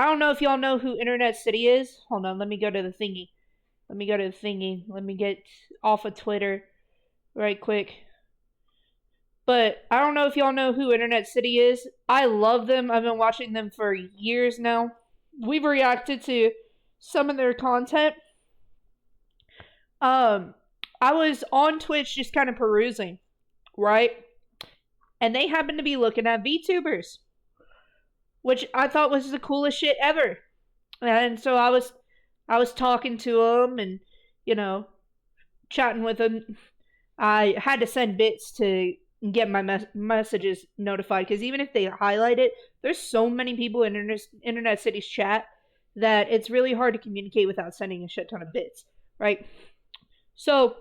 I don't know if y'all know who Internet City is. Hold on, let me go to the thingy. Let me get off of Twitter right quick. But I don't know if y'all know who Internet City is. I love them. I've been watching them for years now. We've reacted to some of their content. Um, I was on Twitch just kind of perusing, right? And they happened to be looking at VTubers, which I thought was the coolest shit ever. And so I was talking to them and you know chatting with them. I had to send bits to get my messages notified because even if they highlight it, there's so many people in Internet City's chat that it's really hard to communicate without sending a shit ton of bits, right? So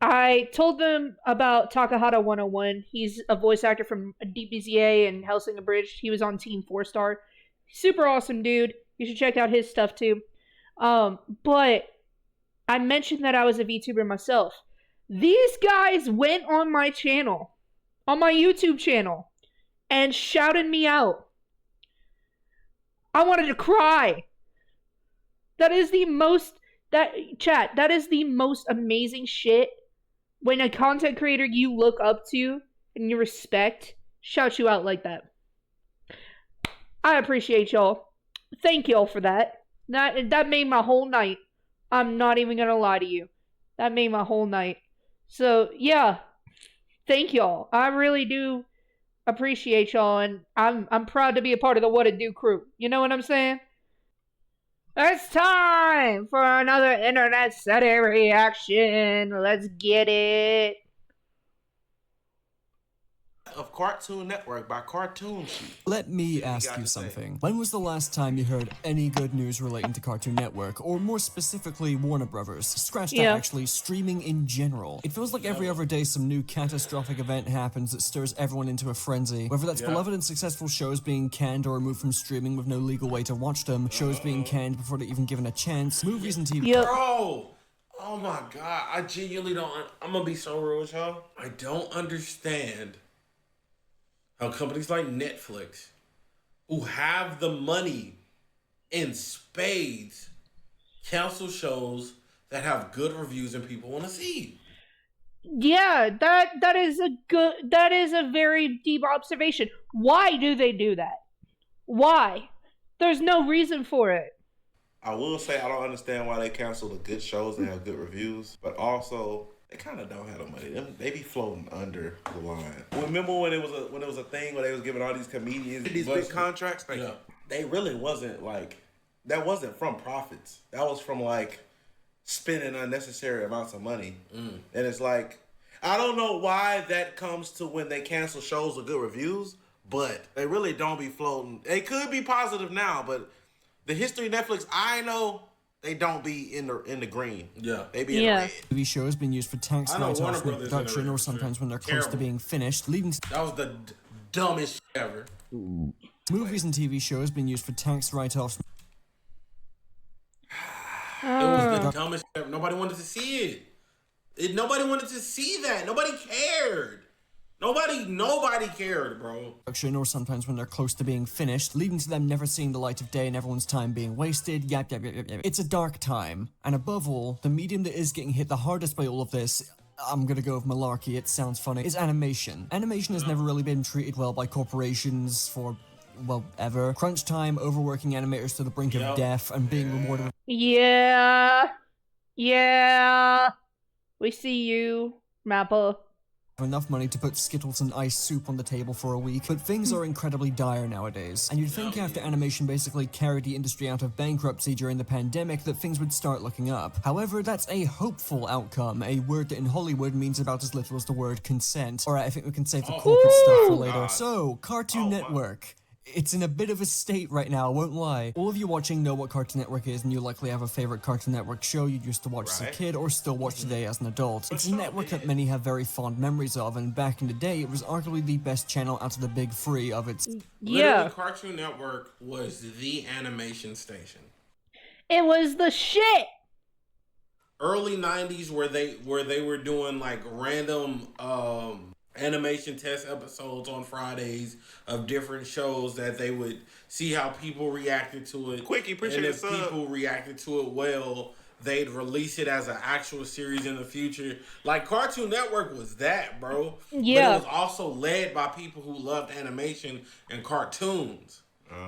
I told them about Takahata 101. He's a voice actor from DBZA and Hellsing Abridged. He was on Team 4 Star. Super awesome dude. You should check out his stuff too. But I mentioned that I was a VTuber myself. These guys went on my channel, on my YouTube channel, and shouted me out. I wanted to cry. That is the most, that is the most amazing shit when a content creator you look up to and you respect shouts you out like that. I appreciate y'all. Thank y'all for that. That made my whole night. I'm not even gonna lie to you. That made my whole night. So yeah, thank y'all. I really do appreciate y'all, and I'm proud to be a part of the What It Do crew. You know what I'm saying? It's time for another Internet City reaction. Let's get it. Of Cartoon Network by Cartoon Sheet. Let me ask you something. When was the last time you heard any good news relating to Cartoon Network, or more specifically Warner Brothers? Scratch that, actually, streaming in general. It feels like every other day some new catastrophic event happens that stirs everyone into a frenzy. Whether that's beloved and successful shows being canned or removed from streaming with no legal way to watch them, shows being canned before they're even given a chance, movies and TV. Bro! Oh my god, I genuinely don't. I'm gonna be so real with y'all. I don't understand how companies like Netflix, who have the money in spades, cancel shows that have good reviews and people want to see. Yeah, that is a very deep observation. Why do they do that? Why? There's no reason for it. I will say I don't understand why they cancel the good shows that have good reviews, but also they kind of don't have the money. They be floating under the line. Remember when it was a thing where they was giving all these comedians these big contracts? Like, they really wasn't like, that wasn't from profits. That was from like spending unnecessary amounts of money. And it's like, I don't know why that comes to when they cancel shows with good reviews, but they really don't be floating. They could be positive now, but the history of Netflix, I know they don't be in the green. Yeah. They be in the red. TV shows being used for tax write-offs with production or sometimes when they're close to being finished, leading to... That was the dumbest shit ever. Movies and TV shows being used for tax write-offs. It was the dumbest shit ever. Nobody wanted to see it. Nobody wanted to see that. Nobody cared. Nobody cared, bro. Or sometimes when they're close to being finished, leading to them never seeing the light of day and everyone's time being wasted. Yap. It's a dark time. And above all, the medium that is getting hit the hardest by all of this, I'm gonna go with malarkey, it sounds funny, is animation. Animation has never really been treated well by corporations for, well, ever. Crunch time, overworking animators to the brink of death, and being rewarded with... Yeah. We see you, Mappa. Enough money to put Skittles and ice soup on the table for a week, but things are incredibly dire nowadays. And you'd think after animation basically carried the industry out of bankruptcy during the pandemic that things would start looking up. However, that's a hopeful outcome, a word that in Hollywood means about as little as the word consent. Alright, I think we can save the corporate stuff for later. So, Cartoon Network. It's in a bit of a state right now, I won't lie. All of you watching know what Cartoon Network is, and you likely have a favorite Cartoon Network show you used to watch as a kid or still watch today as an adult. It's a network that many have very fond memories of, and back in the day, it was arguably the best channel out of the big three of its... Literally, Cartoon Network was the animation station. It was the shit! Early 90s where they were doing like random animation test episodes on Fridays of different shows that they would see how people reacted to it. Quickie, appreciate and if the sub. people reacted to it well, they'd release it as an actual series in the future. Like Cartoon Network was that, bro. Yeah. But it was also led by people who loved animation and cartoons.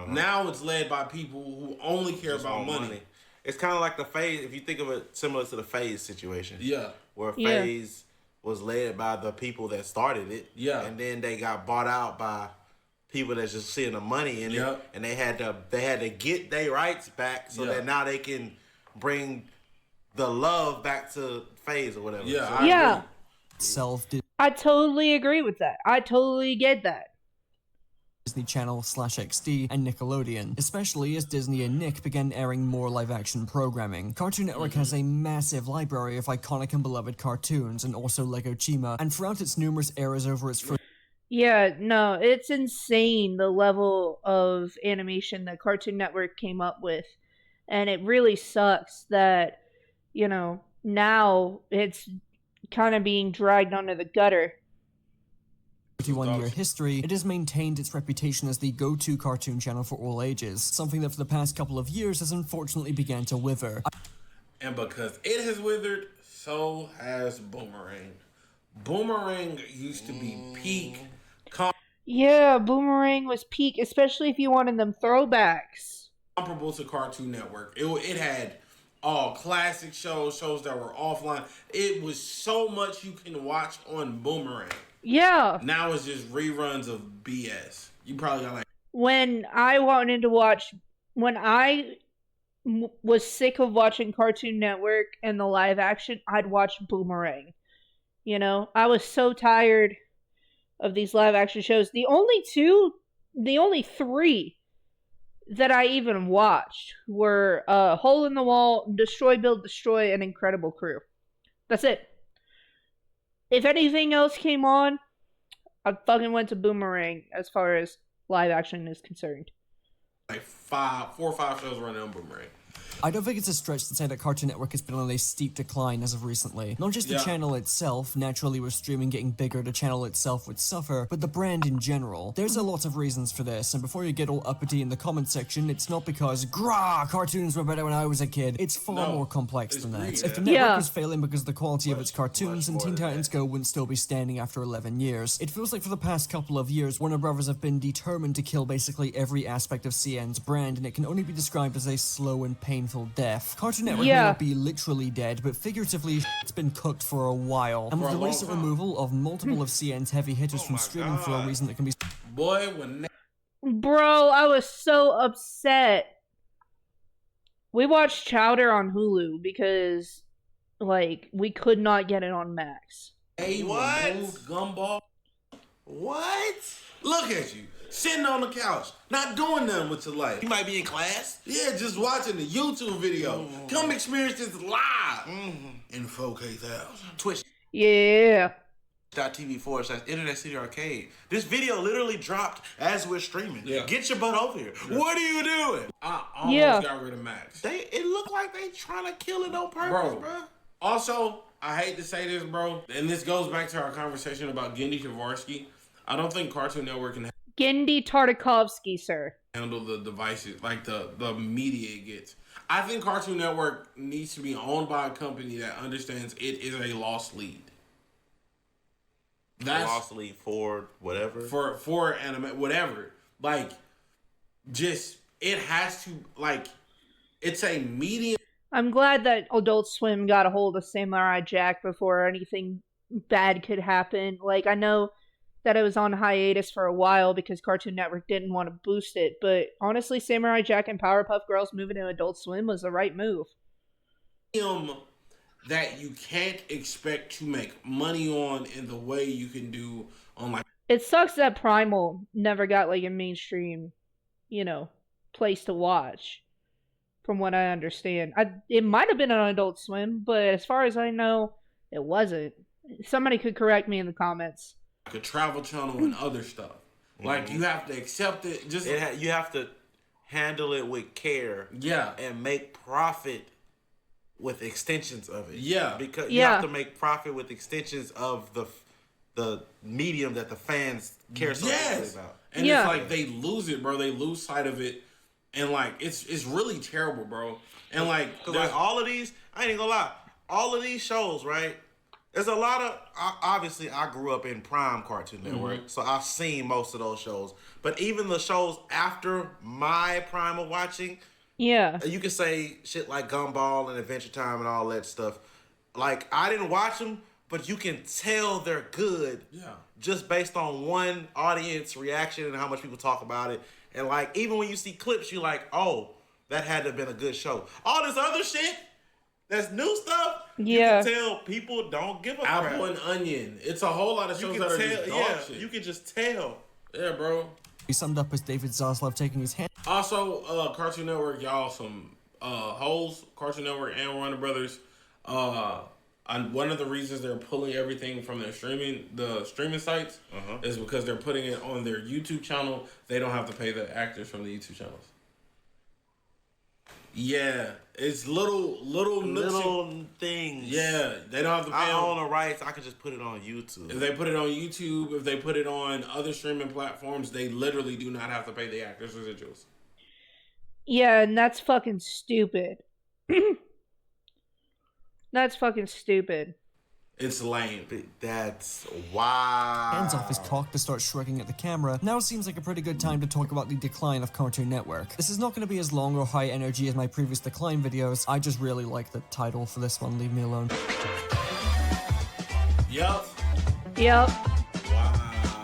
Now it's led by people who only care Just about want money. It's kind of like the Phase. If you think of it similar to the Phase situation, Yeah. where Yeah. Phase was led by the people that started it, Yeah. and then they got bought out by people that's just seeing the money in Yep. it, and they had to get their rights back so Yeah. that now they can bring the love back to Phase or whatever. Yeah, So- I Yeah. agree. Itself, I totally agree with that. I totally get that. Disney Channel /XD, and Nickelodeon, especially as Disney and Nick began airing more live-action programming. Cartoon Network has a massive library of iconic and beloved cartoons, and also Lego Chima, and throughout its numerous eras over its first Yeah, no, it's insane the level of animation that Cartoon Network came up with. And it really sucks that, now it's kind of being dragged under the gutter. 31-year history, it has maintained its reputation as the go-to cartoon channel for all ages, something that for the past couple of years has unfortunately began to wither. And because it has withered, so has Boomerang. Boomerang used to be peak Yeah, Boomerang was peak, especially if you wanted them throwbacks. comparable to Cartoon Network. It had all classic shows that were offline. It was so much you can watch on Boomerang. Yeah. Now it's just reruns of BS. You probably got like When I wanted to watch, when I was sick of watching Cartoon Network and the live action, I'd watch Boomerang. I was so tired of these live action shows. The only three that I even watched were Hole in the Wall, Destroy, Build, Destroy, and Incredible Crew. That's it. If anything else came on, I fucking went to Boomerang as far as live action is concerned. 4 or 5 shows running on Boomerang. I don't think it's a stretch to say that Cartoon Network has been on a steep decline as of recently. Not just the Yeah. channel itself, naturally with streaming getting bigger, the channel itself would suffer, but the brand in general. There's a lot of reasons for this, and before you get all uppity in the comment section, it's not because, grah, cartoons were better when I was a kid. It's far No, more complex it's than that. greed. If the Yeah. network Yeah. was failing because of the quality of its cartoons, and much Teen more than Titans that. Go wouldn't still be standing after 11 years. It feels like for the past couple of years, Warner Brothers have been determined to kill basically every aspect of CN's brand, and it can only be described as a slow and painful death. Cartoon Network may Yeah. not be literally dead, but figuratively, it's been cooked for a while. And with For a the long recent time. removal of multiple of CN's heavy hitters from my streaming for a God. reason that can be Boy, when Bro, I was so upset. We watched Chowder on Hulu because, we could not get it on Max. they What? removed Gumball, What? look at you sitting on the couch, not doing nothing with your life. You might be in class. Yeah, just watching the YouTube video. Come experience this live in 4K,000. Twitch. Yeah. .tv/Internet City Arcade. This video literally dropped as we're streaming. Yeah. Get your butt over here. What are you doing? I almost Yeah. got rid of Max. It looked like they trying to kill it on purpose, bro. Also, I hate to say this, bro, and this goes back to our conversation about Gendy Tavarsky. I don't think Cartoon Network can Gendy Tartakovsky, sir. handle the devices, like the media it gets. I think Cartoon Network needs to be owned by a company that understands it is a lost lead. That's Lost lead for whatever. for anime, whatever. Just it has to it's a medium. I'm glad that Adult Swim got a hold of Samurai Jack before anything bad could happen. I know that it was on hiatus for a while because Cartoon Network didn't want to boost it, but honestly, Samurai Jack and Powerpuff Girls moving to Adult Swim was the right move. That you can't expect to make money on in the way you can do on It sucks that Primal never got a mainstream, place to watch. From what I understand, it might have been on Adult Swim, but as far as I know, it wasn't. Somebody could correct me in the comments. a Travel Channel and other stuff. You have to accept it. Just You have to handle it with care. yeah, And make profit with extensions of it. Yeah. Because you Yeah. have to make profit with extensions of the the medium that the fans care so much about. And Yeah. it's like they lose it, bro. They lose sight of it, and like it's really terrible, bro. And like, Cause like all of these, I ain't gonna lie, all of these shows, right? There's a lot of obviously I grew up in Prime Cartoon Network, so I've seen most of those shows. But even the shows after my prime of watching, Yeah. you can say shit like Gumball and Adventure Time and all that stuff. Like I didn't watch them, but you can tell they're good. Yeah. Just based on one audience reaction and how much people talk about it. And like even when you see clips, you're like, oh, that had to have been a good show. All this other shit, that's new stuff. Yeah. You can tell people don't give a crap. Apple and Onion. It's a whole lot of You shows can that are tell, just dog shit. you can just tell. Yeah, bro. He summed up as David Zaslav taking his hand Also, Cartoon Network, y'all, some hoes. Cartoon Network and Warner Brothers. And one of the reasons they're pulling everything from their streaming sites, is because they're putting it on their YouTube channel. They don't have to pay the actors from the YouTube channels. Yeah, it's little things. Yeah, they don't have to pay. I own the rights. I can just put it on YouTube. If they put it on YouTube, if they put it on other streaming platforms, they literally do not have to pay the actors residuals. Yeah, and that's fucking stupid. That's fucking stupid. It's lame. That's wow. hands off his cock to start shrugging at the camera. Now seems like a pretty good time to talk about the decline of Cartoon Network. This is not going to be as long or high energy as my previous decline videos. I just really like the title for this one, leave me alone. Yup. Yep.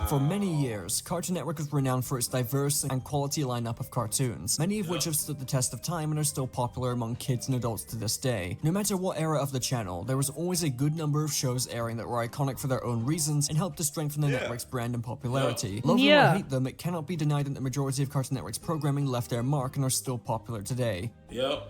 For many years, Cartoon Network was renowned for its diverse and quality lineup of cartoons, many of which have stood the test of time and are still popular among kids and adults to this day. No matter what era of the channel, there was always a good number of shows airing that were iconic for their own reasons and helped to strengthen the network's brand and popularity. Love them or hate them, it cannot be denied that the majority of Cartoon Network's programming left their mark and are still popular today. Yep.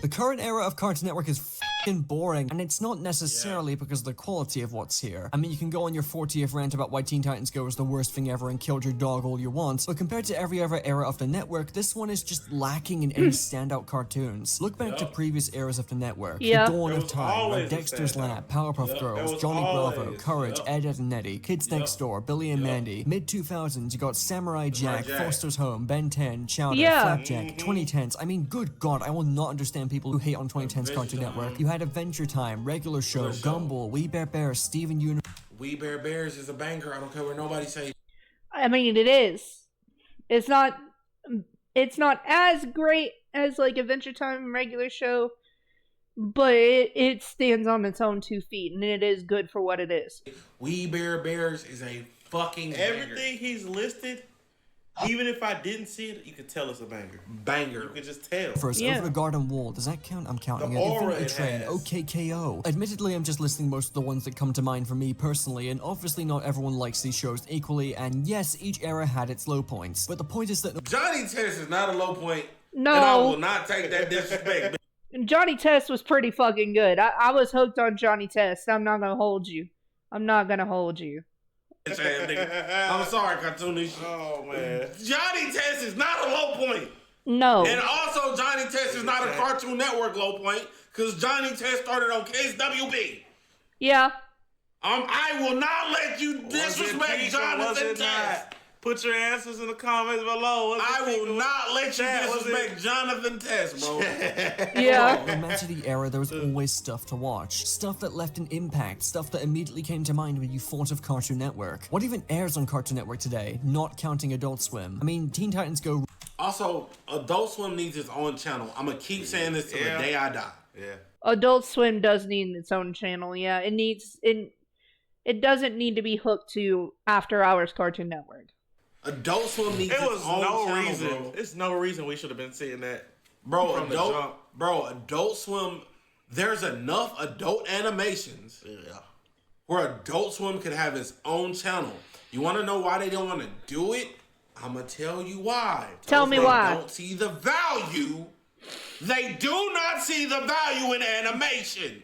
The current era of Cartoon Network is f***ing boring, and it's not necessarily because of the quality of what's here. I mean, you can go on your 40th rant about why Teen Titans Go is the worst thing ever and killed your dog all you want, but compared to every other era of the network, this one is just lacking in any standout cartoons. Look back to previous eras of the network. The Dawn of Time, like Dexter's Lab, Powerpuff Girls, Johnny Bravo, Courage, Ed, Ed and Eddie, Kids Next Door, Billy and Mandy. Mid-2000s, you got Samurai Jack, Foster's Home, Ben 10, Chowder, Flapjack. 2010s, I mean, good god, I will not understand people who hate on 2010s Cartoon Network. You had Adventure Time, Regular Show, Gumball, We Bare Bears, Steven Universe. We Bare Bears is a banger. I don't care what nobody say. I mean, it is. It's not as great as like Adventure Time and Regular Show, but it stands on its own 2 feet, and it is good for what it is. We Bare Bears is a fucking banger. Everything he's listed, even if I didn't see it, you could tell it's a banger. Banger. You could just tell. First, Over the Garden Wall. Does that count? I'm counting The it. aura Infinity it Train, has. OKKO. Admittedly, I'm just listing most of the ones that come to mind for me personally, and obviously not everyone likes these shows equally, and yes, each era had its low points. But the point is that Johnny Test is not a low point. No. And I will not take that disrespect. Johnny Test was pretty fucking good. I was hooked on Johnny Test. I'm not gonna hold you. I'm sorry, cartoonish. Oh man. Johnny Test is not a low point. No. And also, Johnny Test is not a Cartoon Network low point because Johnny Test started on KSWB. Yeah. I will not let you disrespect Jonathan Test. Put your answers in the comments below. I will not let you disrespect Jonathan Test, bro. Yeah. no matter the era, there was always stuff to watch. Stuff that left an impact, stuff that immediately came to mind when you thought of Cartoon Network. What even airs on Cartoon Network today, not counting Adult Swim? I mean, Teen Titans Go... Also, Adult Swim needs its own channel. I'm going to keep saying this till the day I die. Yeah. Adult Swim does need its own channel. Yeah, it doesn't need to be hooked to After Hours Cartoon Network. Adult Swim needs It was its own no channel, reason. bro. It's no reason we should have been seeing that. Bro, the jump. Adult Swim, there's enough adult animations where Adult Swim could have its own channel. You want to know why they don't want to do it? I'm going to tell you why. Tell me why. They don't see the value. They do not see the value in animation.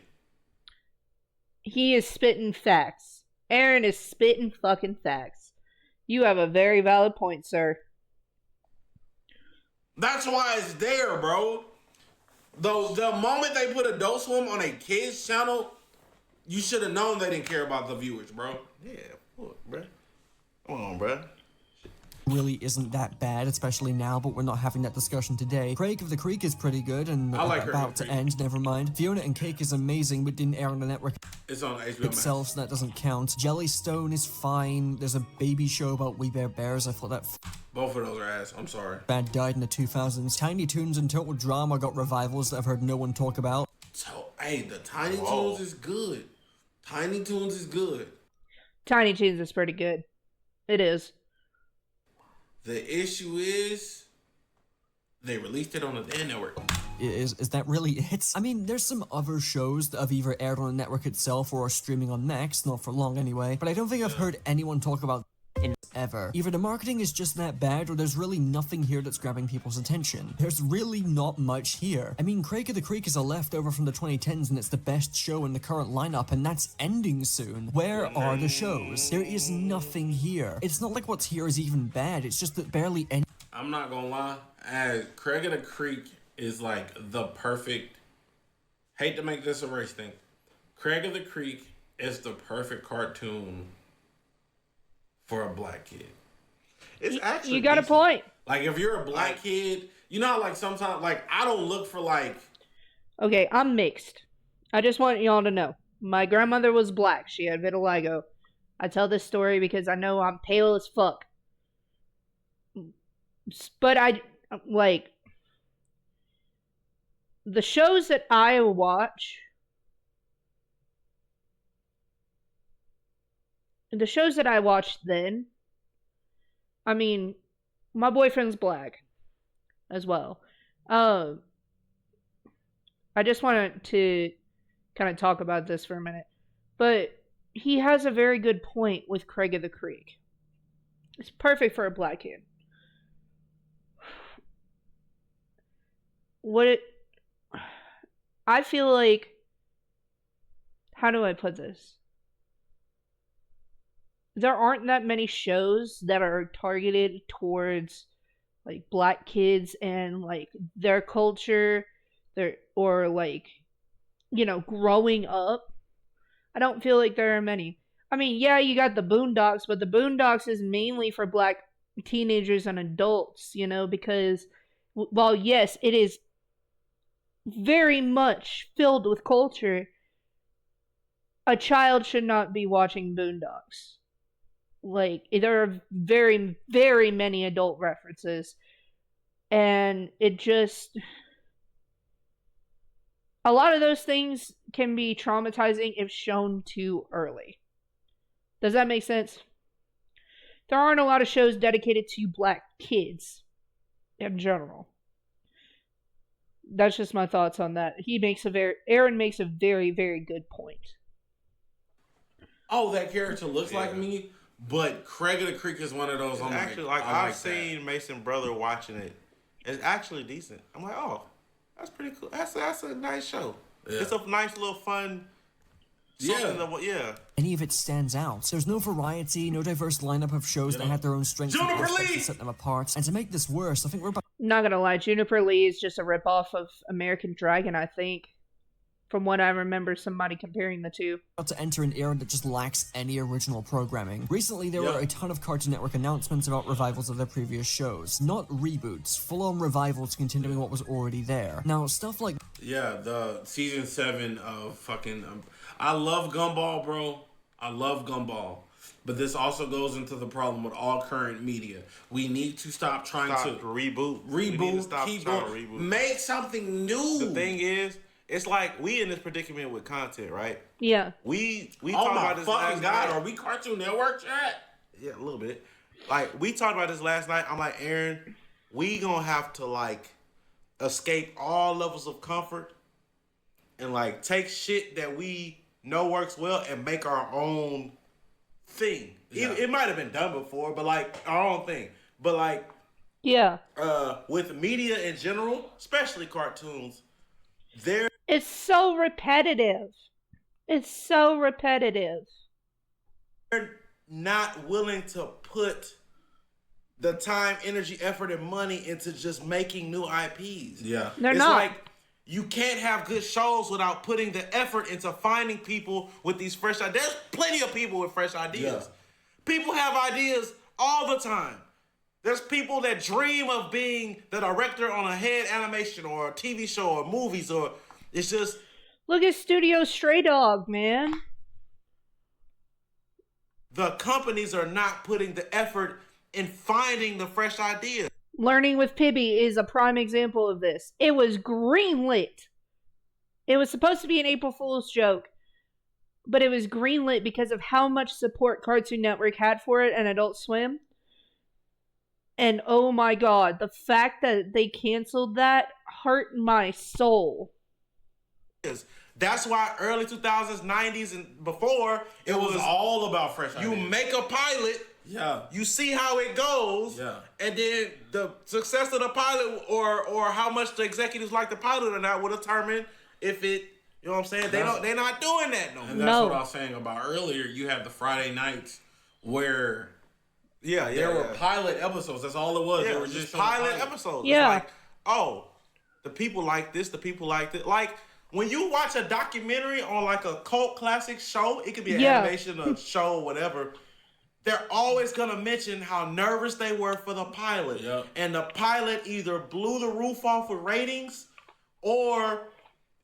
He is spitting facts. Aaron is spitting fucking facts. You have a very valid point, sir. That's why it's there, bro. The moment they put Adult Swim on a kid's channel, You should have known they didn't care about the viewers, bro. Yeah, look, bro. Come on, bro. really isn't that bad, especially now, but we're not having that discussion today. Craig of the Creek is pretty good and I like about to end, never mind. Fiona and Cake is amazing, but didn't air on the network It's on HBO itself, Max. so that doesn't count. Jellystone is fine. There's a baby show about We Bear Bears. I thought that Both of those are ass. I'm sorry. bad died in the 2000s. Tiny Toons and Total Drama got revivals that I've heard no one talk about. So, hey, the Tiny Toons is good. Tiny Toons is good. Tiny Toons is pretty good. It is. The issue is they released it on the Dan network. Is that really it? I mean, there's some other shows that have either aired on the network itself or are streaming on Next, not for long anyway, but I don't think I've heard anyone talk about it ever. Either the marketing is just that bad, or there's really nothing here that's grabbing people's attention. There's really not much here. I mean, Craig of the Creek is a leftover from the 2010s, and it's the best show in the current lineup, and that's ending soon. Where are the shows? There is nothing here. It's not like what's here is even bad, it's just that barely any- I'm not gonna lie, as Craig of the Creek is like the perfect, hate to make this a race thing, Craig of the Creek is the perfect cartoon for a black kid. It's actually You got a decent. point. Like, if you're a black kid, you know how, like, sometimes, like, I don't look for, like... Okay, I'm mixed. I just want y'all to know. My grandmother was black. She had vitiligo. I tell this story because I know I'm pale as fuck. But I, like, the shows that I watch, the shows that I watched then, I mean, my boyfriend's black as well. I just wanted to kind of talk about this for a minute. But he has a very good point with Craig of the Creek. It's perfect for a black kid. I feel like, how do I put this? There aren't that many shows that are targeted towards like black kids and like their culture, or like, you know, growing up. I don't feel like there are many. I mean, yeah, you got the Boondocks, but the Boondocks is mainly for black teenagers and adults, you know, because while yes, it is very much filled with culture, a child should not be watching Boondocks. Like, there are very, very many adult references, and it just... a lot of those things can be traumatizing if shown too early. Does that make sense? There aren't a lot of shows dedicated to black kids in general. That's just my thoughts on that. Aaron makes a very, very good point. Oh, that character looks like me, but Craig of the Creek is one of those. I'm Actually, like I've seen Mason Brother watching it. It's actually decent. I'm like, oh, that's pretty cool. That's a nice show. Yeah. It's a nice little fun. Yeah. Any of it stands out. There's no variety, no diverse lineup of shows that had their own strengths and aspects to set them apart. And to make this worse, I think we're about... Not gonna lie, Juniper Lee is just a ripoff of American Dragon, I think. From what I remember, somebody comparing the two. To enter an era that just lacks any original programming. Recently, there were a ton of Cartoon Network announcements about revivals of their previous shows. Not reboots, full-on revivals continuing what was already there. Now, stuff like... yeah, the season 7 of fucking... I love Gumball, bro. I love Gumball. But this also goes into the problem with all current media. We need to stop trying to... reboot. We need to stop keep trying going. to reboot. Make something new. The thing is... it's like we in this predicament with content, right? Yeah. We oh talked my about this fucking last god, night. are we Cartoon Network chat? Yeah, a little bit. Like, we talked about this last night. I'm like, Aaron, we gonna have to like escape all levels of comfort and like take shit that we know works well and make our own thing. Yeah. It might have been done before, but like our own thing. But like, yeah, with media in general, especially cartoons, it's so repetitive. It's so repetitive. They're not willing to put the time, energy, effort, and money into just making new IPs. Yeah. They're it's not. like you can't have good shows without putting the effort into finding people with these fresh ideas. There's plenty of people with fresh ideas. Yeah. People have ideas all the time. There's people that dream of being the director on a head animation or a TV show or movies, or it's just... Look at Studio Stray Dog, man. The companies are not putting the effort in finding the fresh ideas. Learning with Pibby is a prime example of this. It was greenlit. It was supposed to be an April Fool's joke, but it was greenlit because of how much support Cartoon Network had for it and Adult Swim. And oh my god, the fact that they canceled that hurt my soul. That's why early 2000s, 90s, and before, it was all about fresh ideas. You make a pilot, yeah, you see how it goes, yeah, and then the success of the pilot or how much the executives like the pilot or not will determine if it, you know what I'm saying? They're not doing that no more. And that's what I was saying about earlier. You have the Friday nights where there were pilot episodes. That's all it was. Yeah, they were just pilot episodes. Yeah. It's like, oh, the people like this, the people like that. Like, when you watch a documentary on like a cult classic show, it could be an animation, a show, whatever. They're always gonna mention how nervous they were for the pilot, and the pilot either blew the roof off with ratings, or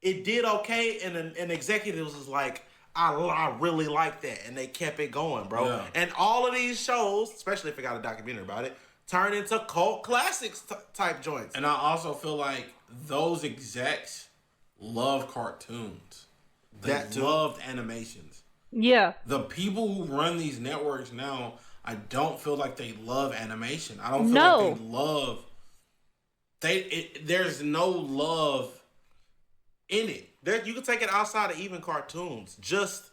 it did okay, and an executive was like, I really like that, and they kept it going, bro. Yeah. And all of these shows, especially if it got a documentary about it, turn into cult classics type joints. And I also feel like those execs love cartoons. They loved animations. Yeah. The people who run these networks now, I don't feel like they love animation. I don't feel like they love... There's no love in it. You can take it outside of even cartoons. Just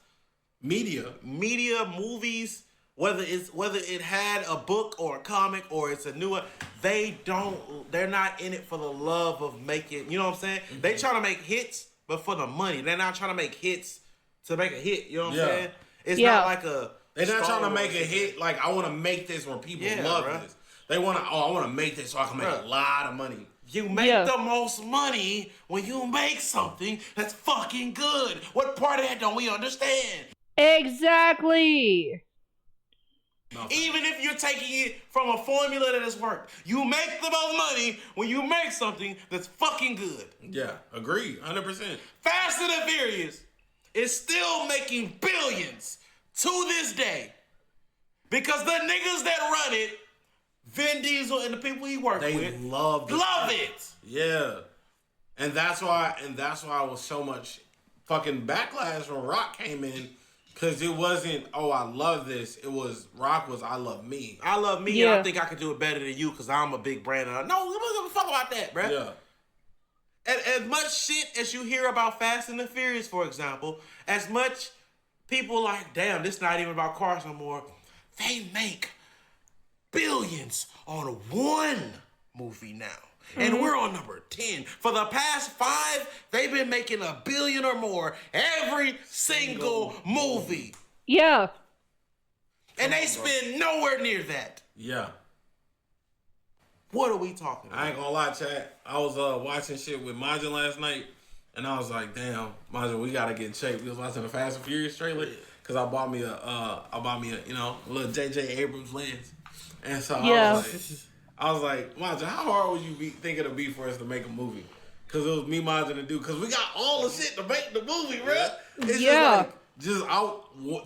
media, movies, whether it had a book or a comic or it's a new one, they're not in it for the love of making, you know what I'm saying? Mm-hmm. They trying to make hits, but for the money. They're not trying to make hits to make a hit, you know what I'm saying? It's not like they're not trying to make a hit like, I want to make this where people love this. They want to, I want to make this so I can make a lot of money. You make the most money when you make something that's fucking good. What part of that don't we understand? Exactly. Even if you're taking it from a formula that has worked, you make the most money when you make something that's fucking good. Yeah, agree, 100%. Fast and the Furious is still making billions to this day because the niggas that run it, Vin Diesel and the people he worked with, love it. Yeah, and that's why it was so much fucking backlash when Rock came in. Because it wasn't, I love this. It was, Rock was, I love me. I love me, and I think I can do it better than you because I'm a big brand. No, we don't give a fuck about that, bruh. Yeah. And as much shit as you hear about Fast and the Furious, for example, as much people like, damn, this not even about cars no more. They make billions on one movie now. And we're on number 10. For the past 5, they've been making $1 billion or more every single movie. Yeah. And they spend nowhere near that. Yeah. What are we talking about? I ain't gonna lie, chat. I was watching shit with Majin last night, and I was like, damn, Majin, we gotta get in shape. We was watching the Fast and Furious trailer, because I bought me a little J.J. Abrams lens. And so I was like, Majin, how hard would you think it'll be for us to make a movie? Because it was me, Majin, to do. Because we got all the shit to make the movie, bro. It's just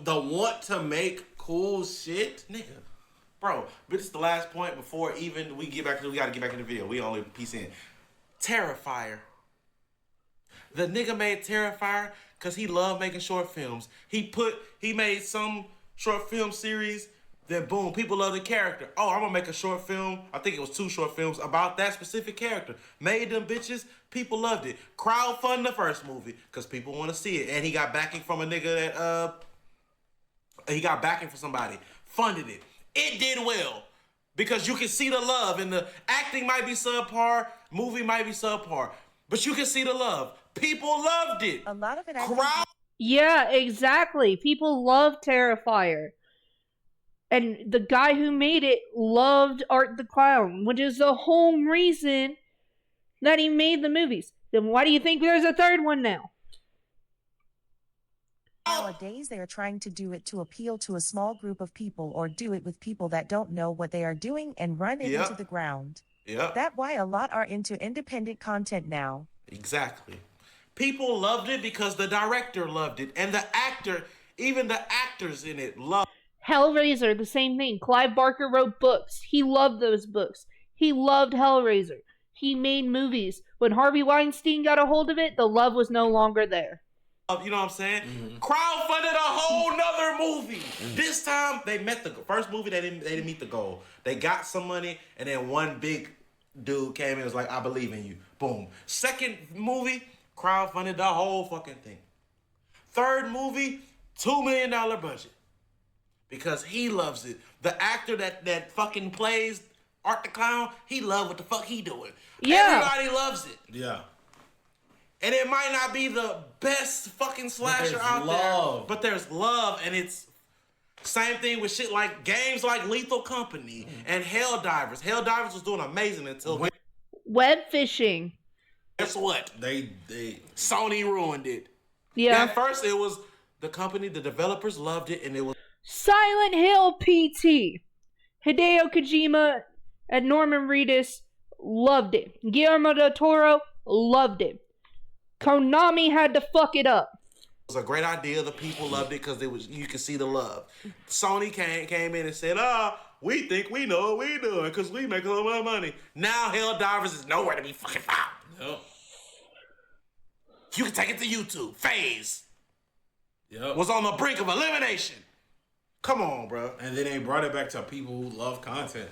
the want to make cool shit. Nigga. Bro, but this is the last point before even we gotta get back in the video. We only piece in. Terrifier. The nigga made Terrifier because he loved making short films. He made some short film series. Then boom, people love the character. Oh, I'm gonna make a short film. I think it was 2 short films about that specific character. Made them bitches. People loved it. Crowdfund the first movie because people want to see it. And he got backing from a nigga that he got backing from somebody. Funded it. It did well because you can see the love, and the acting might be subpar, movie might be subpar, but you can see the love. People loved it. A lot of it. Yeah, exactly. People love Terrifier. And the guy who made it loved Art the Clown, which is the whole reason that he made the movies. Then why do you think there's a third one now? Nowadays, they are trying to do it to appeal to a small group of people or do it with people that don't know what they are doing and run it into the ground. Yeah. That's why a lot are into independent content now. Exactly. People loved it because the director loved it. And the actor, even the actors in it loved Hellraiser, the same thing. Clive Barker wrote books. He loved those books. He loved Hellraiser. He made movies. When Harvey Weinstein got a hold of it, the love was no longer there. You know what I'm saying? Crowdfunded a whole nother movie. This time they met the first movie. They didn't meet the goal. They got some money, and then one big dude came in and was like, "I believe in you." Boom. Second movie, crowdfunded the whole fucking thing. Third movie, $2 million budget because he loves it. The actor that fucking plays Art the Clown, he loves what the fuck he doing. Yeah. Everybody loves it. Yeah. And it might not be the best fucking slasher out there, but there's love, and it's same thing with shit like games like Lethal Company and Helldivers. Helldivers was doing amazing until Web fishing. guess what? They Sony ruined it. Yeah. At first, it was the company, the developers loved it, and it was Silent Hill PT. Hideo Kojima and Norman Reedus loved it. Guillermo del Toro loved it. Konami had to fuck it up. It was a great idea. The people loved it because you could see the love. Sony came in and said, we think we know what we doing because we make a lot of money. Now Helldivers is nowhere to be fucking found. Yep. You can take it to YouTube. FaZe Yep. was on the brink of elimination. Come on, bro. And then they brought it back to people who love content.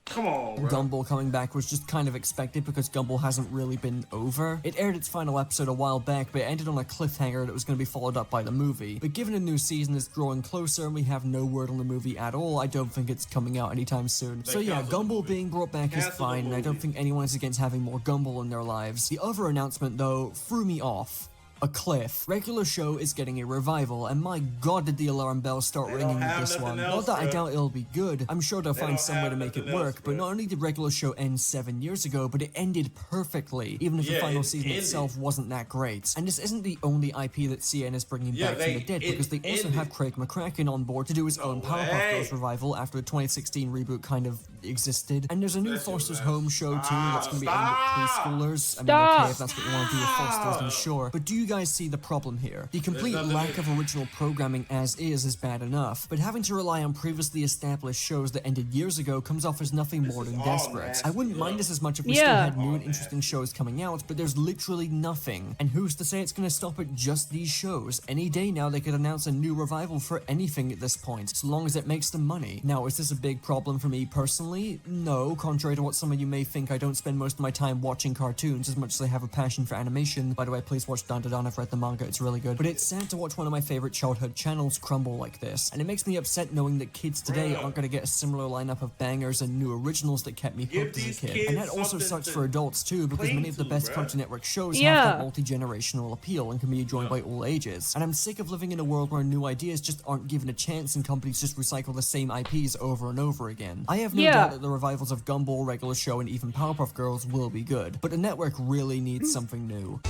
Come on, bro. Gumball coming back was just kind of expected because Gumball hasn't really been over. It aired its final episode a while back, but it ended on a cliffhanger that was going to be followed up by the movie. But given a new season is drawing closer and we have no word on the movie at all, I don't think it's coming out anytime soon. So yeah, Gumball being brought back is fine, and I don't think anyone is against having more Gumball in their lives. The other announcement, though, threw me off. A cliff. Regular show is getting a revival, and my god did the alarm bells start ringing with this one. Not that I doubt it'll be good, I'm sure they'll find some way to make it work, but not only did regular show end 7 years ago, but it ended perfectly, even if the final season itself wasn't that great. And this isn't the only IP that CN is bringing back from the dead, because they also have Craig McCracken on board to do his own Powerpuff Girls revival after the 2016 reboot kind of existed. And there's a new Foster's Home show too that's going to be aimed at preschoolers. I mean, okay, if that's what you want to do with Foster's, then sure. But do you guys see the problem here? The complete lack of original programming as is bad enough, but having to rely on previously established shows that ended years ago comes off as nothing more than desperate. I wouldn't mind this as much if we still had new and interesting shows coming out, but there's literally nothing. And who's to say it's going to stop at just these shows? Any day now they could announce a new revival for anything at this point, so long as it makes them money. Now, is this a big problem for me personally? No, contrary to what some of you may think, I don't spend most of my time watching cartoons as much as I have a passion for animation. By the way, please watch Dan Da Dan, I've read the manga, it's really good. But it's sad to watch one of my favorite childhood channels crumble like this, and it makes me upset knowing that kids today aren't going to get a similar lineup of bangers and new originals that kept me hooked as a kid. And that also sucks for adults too, because many of the best Cartoon Network shows have that multi-generational appeal and can be enjoyed by all ages. And I'm sick of living in a world where new ideas just aren't given a chance and companies just recycle the same IPs over and over again. I have no doubt that the revivals of Gumball, Regular Show, and even Powerpuff Girls will be good, but the network really needs something new.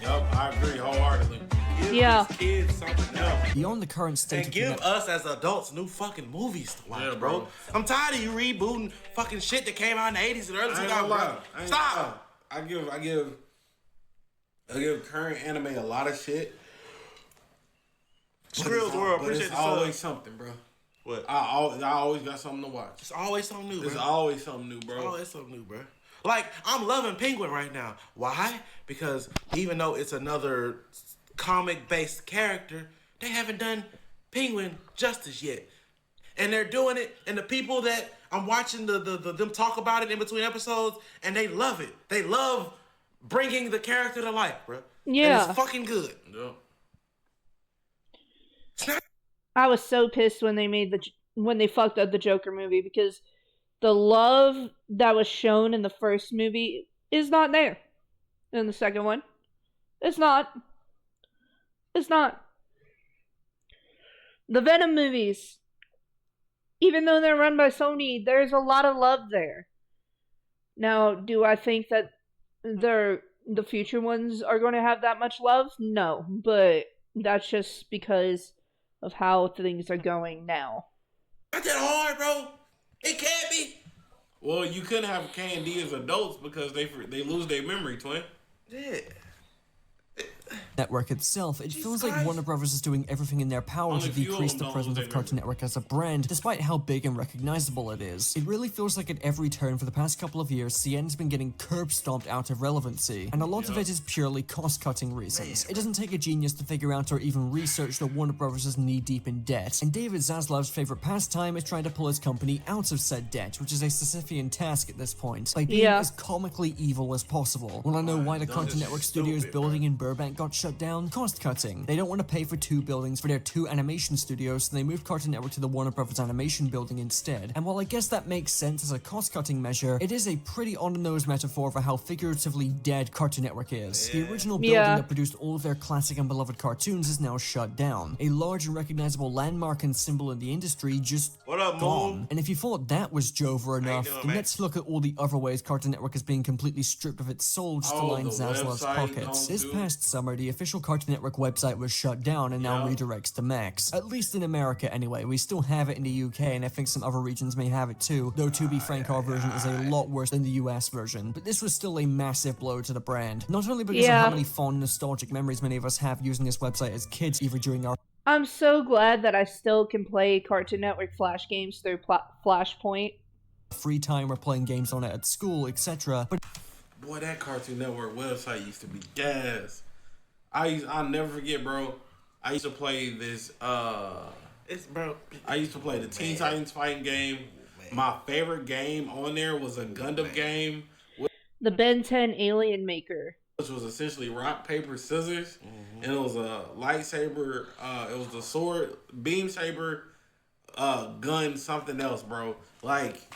Yup, I agree wholeheartedly. Give these kids something else. Beyond the current state And of give us as adults new fucking movies to watch, bro. I'm tired of you rebooting fucking shit that came out in the 80s and early 2000s. Stop. I give current anime a lot of shit. Skrill's World, But appreciate it's the sub. always something, bro. What? I always got something to watch. It's always something new, bro. There's always something new, bro. Always something new, bro. Like, I'm loving Penguin right now. Why? Because even though it's another comic-based character, they haven't done Penguin justice yet. And they're doing it, and the people that I'm watching them talk about it in between episodes, and they love it. They love bringing the character to life, bro. Yeah. And it's fucking good. Yeah. It's not. I was so pissed when they fucked up the Joker movie, because the love that was shown in the first movie is not there in the second one. It's not. It's not. The Venom movies, even though they're run by Sony, there's a lot of love there. Now, do I think that the future ones are going to have that much love. No, but that's just because of how things are going now. Not that hard, bro. It can't be. Well, you couldn't have K and D as adults because they lose their memory, twin. Yeah. Network itself, it feels like Christ. Warner Brothers is doing everything in their power Only to few of decrease them the don't presence lose of their Cartoon Network as a brand, despite how big and recognizable it is. It really feels like at every turn for the past couple of years, CN's been getting curb stomped out of relevancy, and a lot of it is purely cost-cutting reasons. It doesn't take a genius to figure out or even research that Warner Brothers is knee-deep in debt, and David Zaslav's favorite pastime is trying to pull his company out of said debt, which is a Sisyphean task at this point, by being as comically evil as possible. Wanna know why the Cartoon Network Studios building in Burbank got shut down? Cost cutting. They don't want to pay for 2 buildings for their 2 animation studios, so they moved Cartoon Network to the Warner Brothers Animation building instead. And while I guess that makes sense as a cost-cutting measure, it is a pretty on-the-nose metaphor for how figuratively dead Cartoon Network is. The original building that produced all of their classic and beloved cartoons is now shut down. A large and recognizable landmark and symbol in the industry just What up, gone. Moon? And if you thought that was Jover enough, doing, then man? let's look at all the other ways Cartoon Network is being completely stripped of its soul just to Oh, line the Zaslav's website pockets. don't This do- past summer, the official Cartoon Network website was shut down and now redirects to Max. At least in America anyway. We still have it in the UK, and I think some other regions may have it too, though to be frank, our version is a lot worse than the US version. But this was still a massive blow to the brand. Not only because of how many fond, nostalgic memories many of us have using this website as kids, either during our I'm so glad that I still can play Cartoon Network Flash games through Flashpoint. free time or playing games on it at school, etc. But Boy, that Cartoon Network website used to be gas. I'll never forget, bro. I used to play this. It's bro. I used to play the Teen Titans fighting game. My favorite game on there was a Gundam game, The Ben 10 Alien Maker. which was essentially rock, paper, scissors, and it was a lightsaber. It was a sword, beam saber, gun, something else, bro. Like,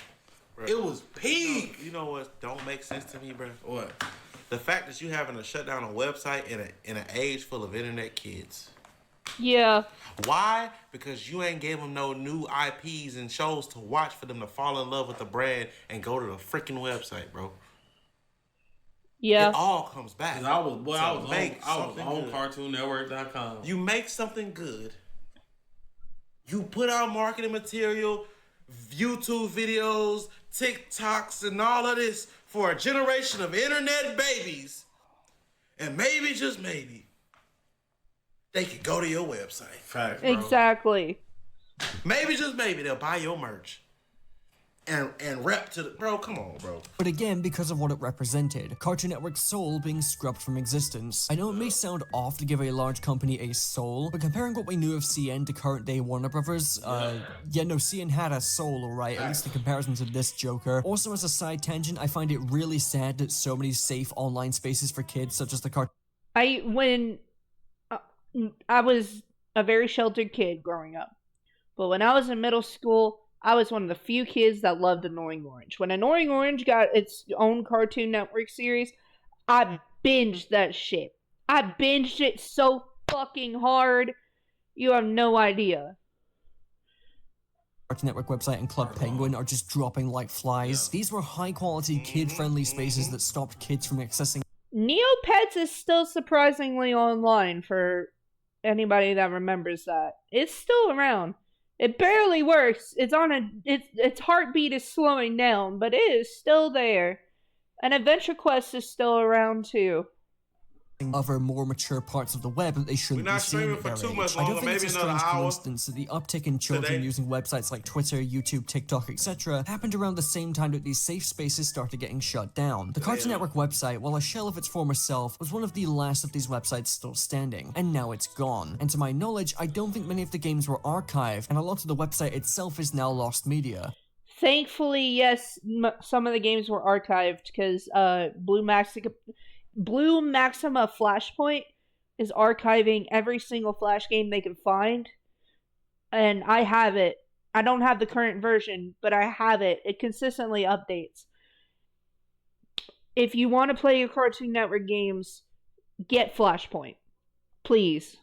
Bro. it was peak. You know what don't make sense to me, bro? What? The fact that you having to shut down a website in an age full of internet kids. Yeah. Why? Because you ain't gave them no new IPs and shows to watch for them to fall in love with the brand and go to the freaking website, bro. Yeah. It all comes back. 'Cause I was make on something good. CartoonNetwork.com. You make something good. You put out marketing material, YouTube videos, TikToks, and all of this for a generation of internet babies. And maybe, just maybe, they could go to your website. Facts, bro. Exactly. Maybe, just maybe, they'll buy your merch. And rep to the... Bro, come on, bro. But again, because of what it represented, Cartoon Network's soul being scrubbed from existence. I know it may sound off to give a large company a soul, but comparing what we knew of CN to current day Warner Brothers, CN had a soul, alright, at least in comparison to this Joker. Also, as a side tangent, I find it really sad that so many safe online spaces for kids, such as the When I was a very sheltered kid growing up, but when I was in middle school, I was one of the few kids that loved Annoying Orange. When Annoying Orange got its own Cartoon Network series, I binged that shit. I binged it so fucking hard. You have no idea. Cartoon Network website and Club Penguin are just dropping like flies. These were high-quality, kid-friendly spaces that stopped kids from accessing Neopets is still surprisingly online for anybody that remembers that. It's still around. It barely works. Its heartbeat is slowing down, but it is still there. And Adventure Quest is still around too. other more mature parts of the web that they shouldn't We're not be seeing streaming at for their too age. much I don't longer, think it's a maybe another strange hour coincidence that the uptick in children today. using websites like Twitter, YouTube, TikTok, etc. happened around the same time that these safe spaces started getting shut down. The Cartoon Network website, while a shell of its former self, was one of the last of these websites still standing, and now it's gone. And to my knowledge, I don't think many of the games were archived, and a lot of the website itself is now lost media. Thankfully, yes, some of the games were archived because Blue Maxima Flashpoint is archiving every single Flash game they can find. And I have it. I don't have the current version, but I have it. It consistently updates. If you want to play your Cartoon Network games, get Flashpoint. Please.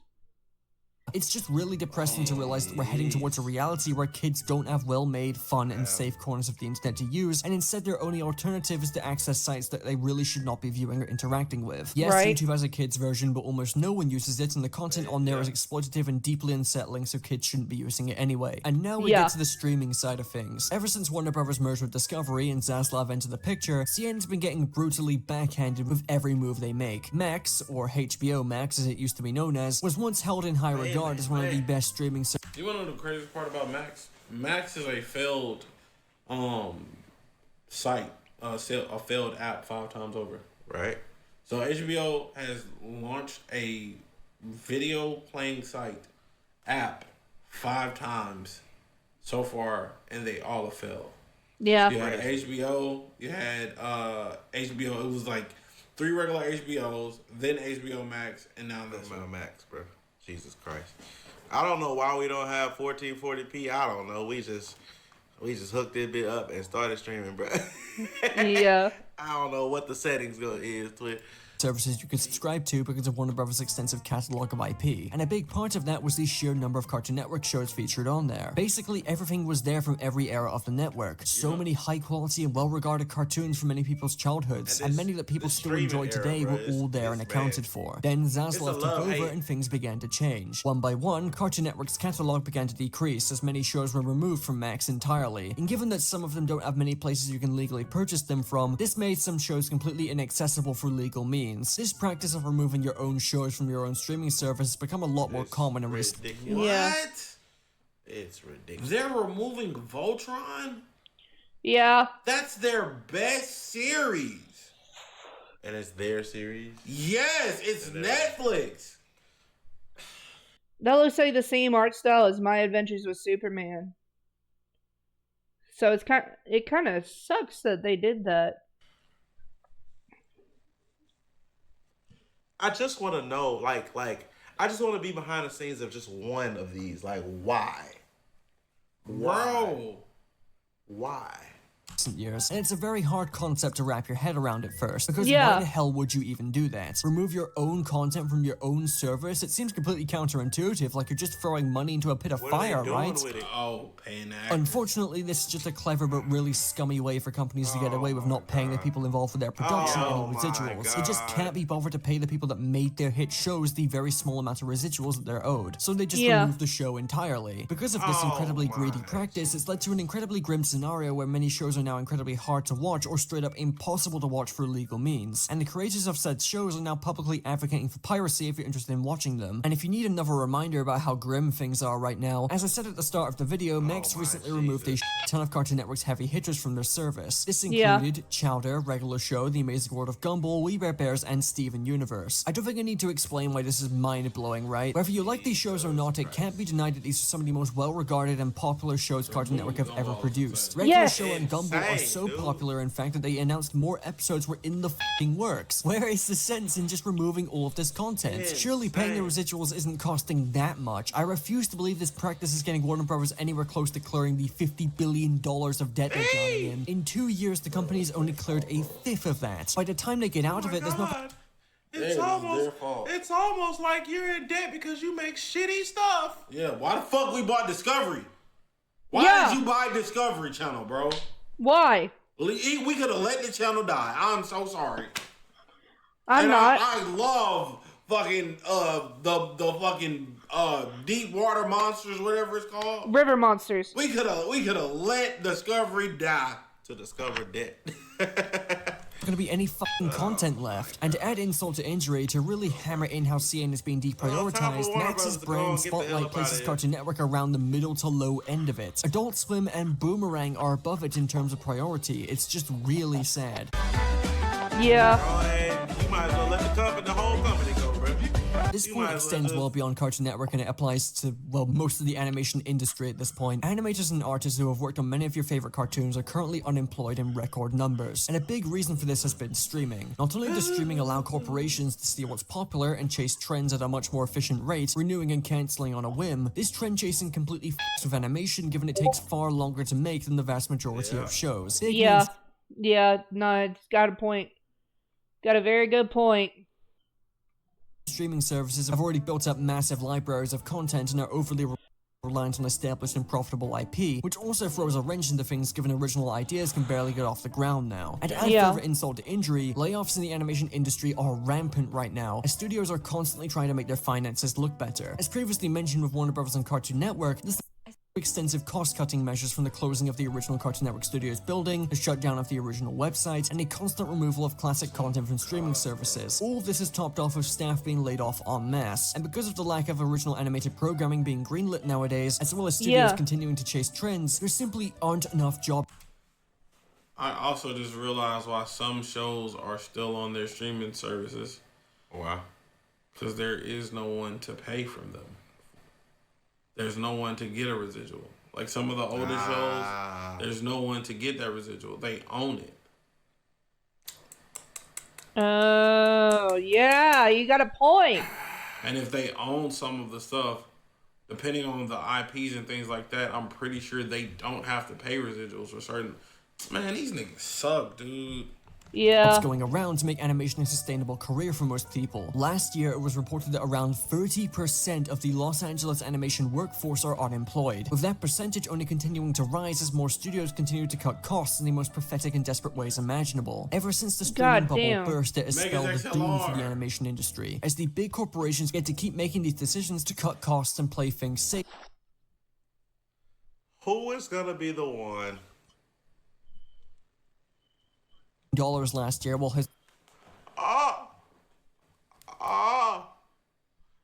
It's just really depressing to realize that we're heading towards a reality where kids don't have well-made, fun, and safe corners of the internet to use, and instead their only alternative is to access sites that they really should not be viewing or interacting with. Yes, Right. YouTube has a kids version, but almost no one uses it, and the content on there is exploitative and deeply unsettling, so kids shouldn't be using it anyway. And now we Yeah. get to the streaming side of things. Ever since Warner Bros. Merged with Discovery and Zaslav entered the picture, CNN's been getting brutally backhanded with every move they make. Max, or HBO Max as it used to be known as, was once held in high regard as one of the best streaming services. You wanna know the craziest part about Max? Max is a failed site, a failed app 5 times over. Right. So HBO has launched a video playing site app 5 times so far, and they all have failed. Yeah. You had HBO, you had HBO. It was like 3 regular HBOs, then HBO Max, and now this one. Max, bro. Jesus Christ. I don't know why we don't have 1440p. I don't know. We just hooked this bit up and started streaming, bro. Yeah. I don't know what the settings is to it. Services you could subscribe to because of Warner Bros.' extensive catalog of IP, and a big part of that was the sheer number of Cartoon Network shows featured on there. Basically, everything was there from every era of the network. So many high-quality and well-regarded cartoons from many people's childhoods, and many that people still enjoy today were all there and accounted for. Then Zaslav took over and things began to change. One by one, Cartoon Network's catalog began to decrease as many shows were removed from Max entirely, and given that some of them don't have many places you can legally purchase them from, this made some shows completely inaccessible for legal means. This practice of removing your own shows from your own streaming service has become a lot more common in recent Ridiculous. Yeah. What? It's ridiculous. They're removing Voltron? Yeah. That's their best series. And it's their series. Yes, it's Netflix. That looks like the same art style as My Adventures with Superman. So it kind of sucks that they did that. I just want to know, like, I just want to be behind the scenes of just one of these. Like, why? Bro. Why? years, and it's a very hard concept to wrap your head around at first, because Yeah. why the hell would you even do that? Remove your own content from your own service? It seems completely counterintuitive, like you're just throwing money into a pit of What are fire, they doing right? with it? Oh, paying actors. Unfortunately, this is just a clever but really scummy way for companies to get away with not paying the people involved with their production Oh any my residuals. It just God. can't be bothered to pay the people that made their hit shows the very small amount of residuals that they're owed. So they just Yeah. remove the show entirely. Because of this incredibly greedy practice, it's led to an incredibly grim scenario where many shows are now incredibly hard to watch or straight up impossible to watch for legal means. And the creators of said shows are now publicly advocating for piracy if you're interested in watching them. And if you need another reminder about how grim things are right now, as I said at the start of the video, Max recently removed a ton of Cartoon Network's heavy hitters from their service. This Yeah. included Chowder, Regular Show, The Amazing World of Gumball, We Bare Bears, and Steven Universe. I don't think I need to explain why this is mind-blowing, right? Whether you like these shows or not, it can't be denied that these are some of the most well-regarded and popular shows Cartoon Network have ever produced. Regular Yes. Show and Gumball are Insane, so dude. popular, in fact, that they announced more episodes were in the f***ing works. Where is the sense in just removing all of this content? Surely paying the residuals isn't costing that much. I refuse to believe this practice is getting Warner Bros. Anywhere close to clearing the $50 billion of debt they're drowning in. In 2 years, the company's only cleared a fifth of that. By the time they get out of it, there's not... God. It It's was almost, their fault. it's almost like you're in debt because you make shitty stuff. Yeah, why the fuck we bought Discovery? Why Yeah. did you buy Discovery Channel, bro? Why? We could have let the channel die. I'm so sorry. I'm And not. I love fucking the fucking deep water monsters, whatever it's called. River monsters. We could have let Discovery die. To discover debt. gonna be any fucking content left. And to add insult to injury, to really hammer in how CN is being Well, time deprioritized, for Warner Max's Brothers to go brand and get the hell spotlight up places outta here. Cartoon Network around the middle to low end of it. Adult Swim and Boomerang are above it in terms of priority. It's just really sad. Yeah. Oh, and you might as well let the whole company go, bro. This You point might as well extends just- well beyond Cartoon Network, and it applies to, well, most of the animation industry at this point. Animators and artists who have worked on many of your favorite cartoons are currently unemployed in record numbers. And a big reason for this has been streaming. Not only does streaming allow corporations to steal what's popular and chase trends at a much more efficient rate, renewing and cancelling on a whim, this trend chasing completely f***s with animation, given it takes far longer to make than the vast majority of shows. Big Yeah. names Yeah. No, it's got a point. Got a very good point. streaming services have already built up massive libraries of content and are overly reliant on established and profitable IP, which also throws a wrench into things given original ideas can barely get off the ground now. And to add further insult to injury, layoffs in the animation industry are rampant right now, as studios are constantly trying to make their finances look better. As previously mentioned with Warner Bros. And Cartoon Network, this extensive cost-cutting measures from the closing of the original Cartoon Network Studios building, the shutdown of the original website, and a constant removal of classic content from streaming services. All of this is topped off with staff being laid off en masse, and because of the lack of original animated programming being greenlit nowadays, as well as studios continuing to chase trends, there simply aren't enough jobs. I also just realized why some shows are still on their streaming services. Wow. Because there is no one to pay from them. There's no one to get a residual. Like some of the older shows, there's no one to get that residual. They own it. Oh, yeah, you got a point. And if they own some of the stuff, depending on the IPs and things like that, I'm pretty sure they don't have to pay residuals for certain. Man, these niggas suck, dude. Jobs going around to make animation a sustainable career for most people. Last year, it was reported that around 30% of the Los Angeles animation workforce are unemployed, with that percentage only continuing to rise as more studios continue to cut costs in the most pathetic and desperate ways imaginable. Ever since the streaming bubble burst, it has spelled the doom for the animation industry, as the big corporations get to keep making these decisions to cut costs and play things safe. Who is gonna be the one? Dollars last year, while his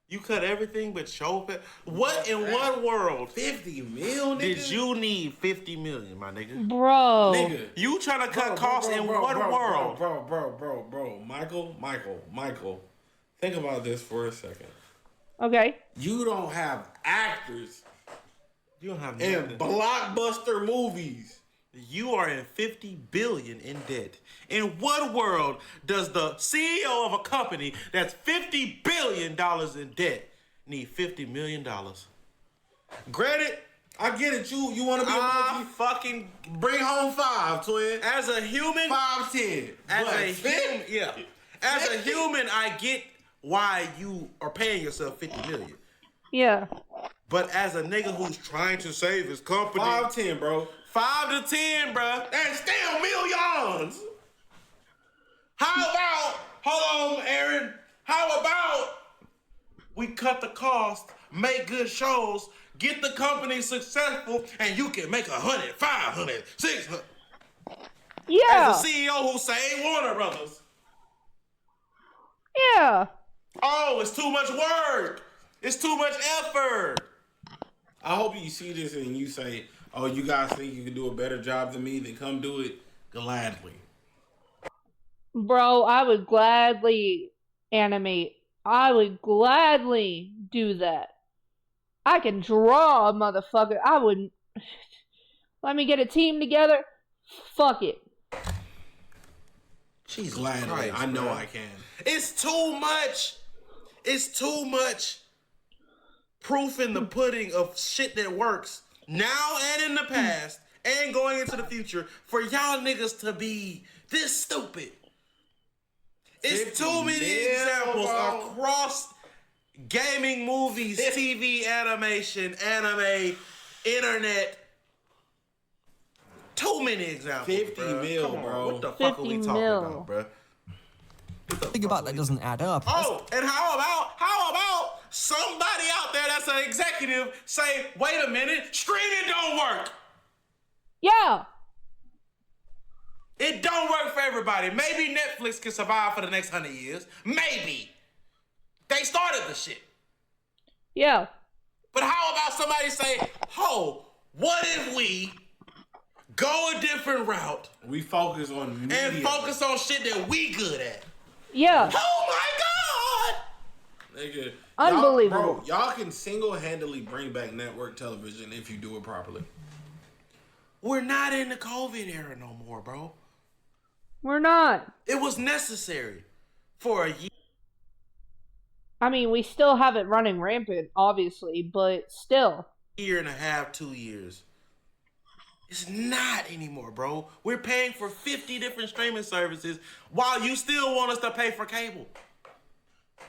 you cut everything but show it. What in what world 50 mil, nigga? did you need 50 million, my nigga? Bro. Nigga. You trying to cut costs in what world? Bro. Michael. Think about this for a second. Okay. You don't have actors You don't have in nothing. blockbuster movies. You are in 50 billion in debt. In what world does the CEO of a company that's $50 billion in debt need $50 million? Granted, I get it. You want to be a I movie? fucking Bring home 5, twin. as a human, 5-10. as But a human, yeah. As a human, I get why you are paying yourself 50 million. Yeah. But as a nigga who's trying to save his company, 5-10, bro. 5 to 10, bruh. That's still millions. How about, hold on, Aaron. How about we cut the cost, make good shows, get the company successful, and you can make 100, 500, 600. Yeah. As a CEO who saved Warner Brothers. Yeah. Oh, it's too much work. It's too much effort. I hope you see this and you say, oh, you guys think you can do a better job than me? Then come do it gladly. Bro, I would gladly animate. I would gladly do that. I can draw a motherfucker. I wouldn't. Let me get a team together. Fuck it. Jesus Gladly. Christ, I know bro. I can. It's too much. It's too much proof in the pudding of shit that works now and in the past and going into the future for y'all niggas to be this stupid. It's too many examples across gaming, movies, TV, animation, anime, internet. Too many examples. 50 bruh. mil, Come on, bro. What the fuck are we 50 talking mil. about, bro? Think about that doesn't add up. Oh, and how about somebody out there that's an executive say, wait a minute, streaming don't work. Yeah. It don't work for everybody. Maybe Netflix can survive for the next 100 years. Maybe. They started the shit. Yeah. But how about somebody say, oh, what if we go a different route We focus on media. and focus on shit that we good at? Yeah. Oh my God! Nigga, Unbelievable. Y'all can single-handedly bring back network television if you do it properly. We're not in the COVID era no more, bro. We're not. It was necessary for a year. I mean, we still have it running rampant, obviously, but still. Year and a half, 2 years. It's not anymore, bro. We're paying for 50 different streaming services while you still want us to pay for cable.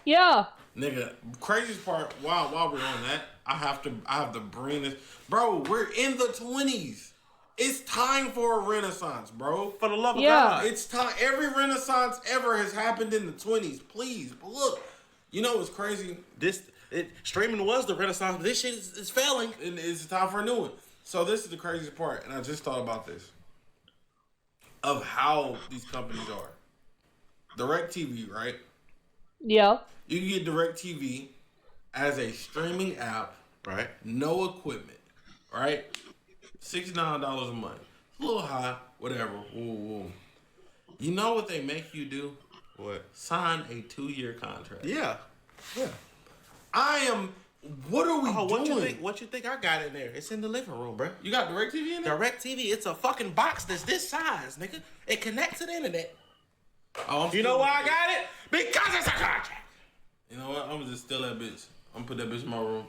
Yeah. Nigga, craziest part, while we're on that, I have to bring this. Bro, we're in the 20s. It's time for a renaissance, bro. For the love of Yeah. God. It's time. Every renaissance ever has happened in the 20s. Please, but look. You know what's crazy? Streaming was the renaissance, but this shit is failing. And it's time for a new one. So this is the craziest part, and I just thought about this. Of how these companies are. DirecTV, right? Yeah. You can get DirecTV as a streaming app, Right. no equipment, right? $69 a month. It's a little high, whatever. Woo. You know what they make you do? What? Sign a 2-year contract. Yeah. Yeah. What are we doing? What you think I got in there? It's in the living room, bro. You got DirecTV in there? DirecTV, it's a fucking box that's this size, nigga. It connects to the internet. Oh, You know why I got it? Because it's a contract. You know what? I'm gonna just steal that bitch. I'm gonna put that bitch in my room.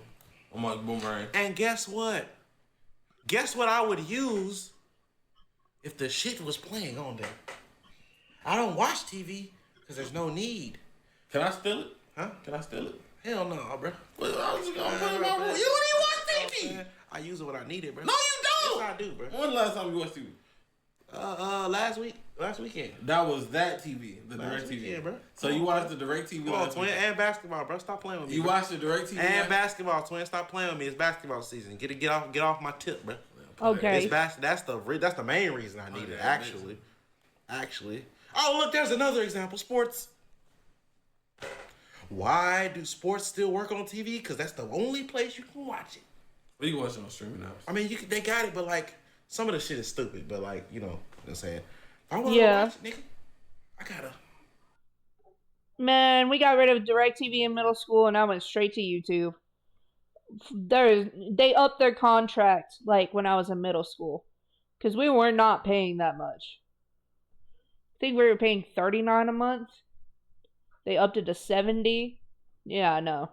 On my boomerang. And guess what? Guess what I would use if the shit was playing on there? I don't watch TV because there's no need. Can I steal it? Huh? Can I steal it? Hell no, bro. Well, I was gonna put it in my room. You don't even watch TV. I use it when I need it, bro. No, you don't. Yes, I do, bro. When the last time you watched TV? Last weekend. That was that TV, the Last DirecTV. weekend, bro. So you watched the DirecTV Come on, last twin, weekend. and basketball, bro. Stop playing with me. You bro. watched the DirecTV And last- basketball, twin. Stop playing with me. It's basketball season. Get off my tip, bro. Okay. That's the main reason I need it. Actually. Oh, look, there's another example. Sports. Why do sports still work on TV? Because that's the only place you can watch it. What are you watching on streaming apps? I mean, they got it, but like some of the shit is stupid. But like, you know what I'm saying? If I want to Yeah. watch it, nigga, I gotta. Man, we got rid of DirecTV in middle school, and I went straight to YouTube. They upped their contract like when I was in middle school, because we were not paying that much. I think we were paying $39 a month. They upped it to $70. Yeah, I know.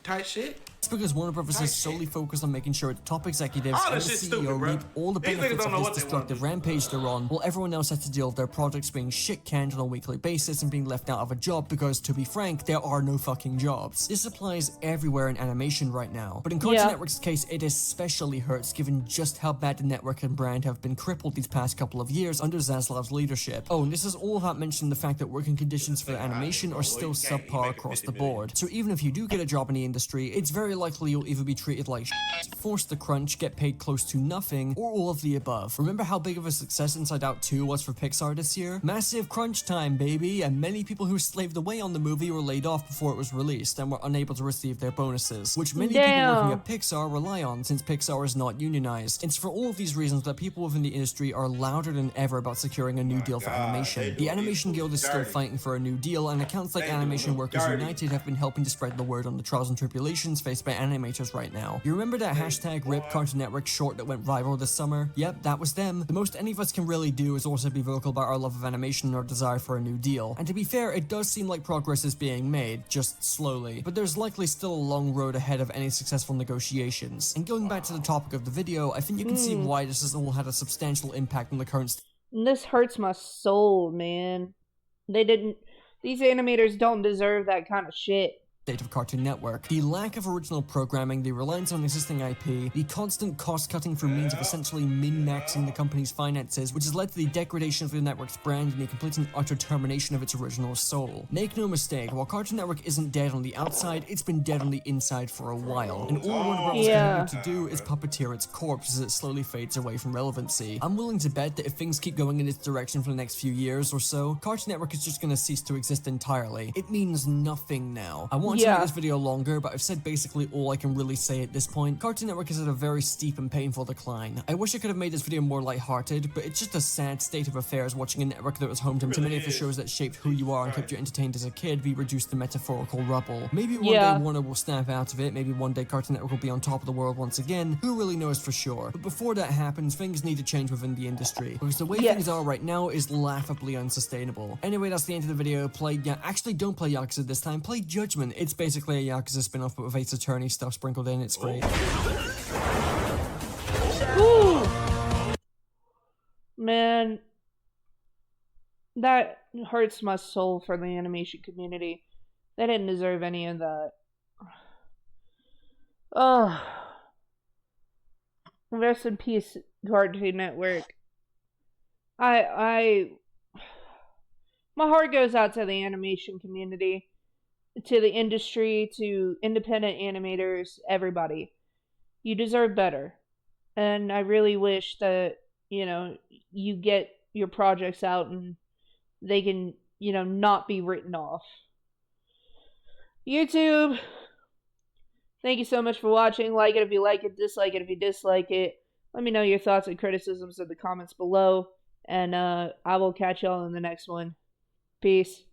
Tight shit. It's because Warner Brothers is solely focused on making sure its top executives All and this the shit's CEO stupid, bro. reap all the These niggas benefits don't of know this what they destructive want. rampage they're on, while everyone else has to deal with their projects being shit-canned on a weekly basis and being left out of a job because, to be frank, there are no fucking jobs. This applies everywhere in animation right now, but in Cartoon Yeah. Network's case, it especially hurts given just how bad the network and brand have been crippled these past couple of years under Zaslav's leadership. Oh, and this is all without mentioning the fact that working conditions for animation are still subpar across the board. So even if you do get a job in the industry, it's very likely you'll either be treated like force the crunch, get paid close to nothing, or all of the above. Remember how big of a success Inside Out 2 was for Pixar this year? Massive crunch time, baby, and many people who slaved away on the movie were laid off before it was released and were unable to receive their bonuses, which many people working at Pixar rely on since Pixar is not unionized. It's for all of these reasons that people within the industry are louder than ever about securing a new deal for animation. The Animation Guild is still fighting for a new deal, and accounts like Animation Workers United have been helping to spread the word on the trials and tribulations faced by animators right now. You remember that hashtag RIP Cartoon Network short that went viral this summer? Yep, that was them. The most any of us can really do is also be vocal about our love of animation and our desire for a new deal. And to be fair, it does seem like progress is being made, just slowly. But there's likely still a long road ahead of any successful negotiations. And going back to the topic of the video, I think you can see why this has all had a substantial impact on the current This hurts my soul, man. These animators don't deserve that kind of shit. state of Cartoon Network. The lack of original programming, the reliance on existing IP, the constant cost-cutting through means of essentially min-maxing the company's finances, which has led to the degradation of the network's brand and the complete and utter termination of its original soul. Make no mistake, while Cartoon Network isn't dead on the outside, it's been dead on the inside for a while, and all Warner Brothers continue to do is puppeteer its corpse as it slowly fades away from relevancy. I'm willing to bet that if things keep going in this direction for the next few years or so, Cartoon Network is just gonna cease to exist entirely. It means nothing now. I want to make this video longer, but I've said basically all I can really say at this point. Cartoon Network is at a very steep and painful decline. I wish I could have made this video more lighthearted, but it's just a sad state of affairs watching a network that was home to many of the shows that shaped who you are and kept you entertained as a kid be reduced to metaphorical rubble. Maybe one day Warner will snap out of it, maybe one day Cartoon Network will be on top of the world once again, who really knows for sure. But before that happens, things need to change within the industry, because the way things are right now is laughably unsustainable. Anyway, that's the end of the video. Actually don't play Yakuza this time, play Judgment. It's basically a Yakuza spin-off, but with Ace Attorney stuff sprinkled in. It's great. Ooh. Man, that hurts my soul for the animation community. They didn't deserve any of that. Oh, rest in peace, Cartoon Network. I my heart goes out to the animation community, to the industry, to independent animators, everybody. You deserve better. And I really wish that, you get your projects out and they can, not be written off. YouTube, thank you so much for watching. Like it if you like it, dislike it if you dislike it. Let me know your thoughts and criticisms in the comments below. And I will catch y'all in the next one. Peace.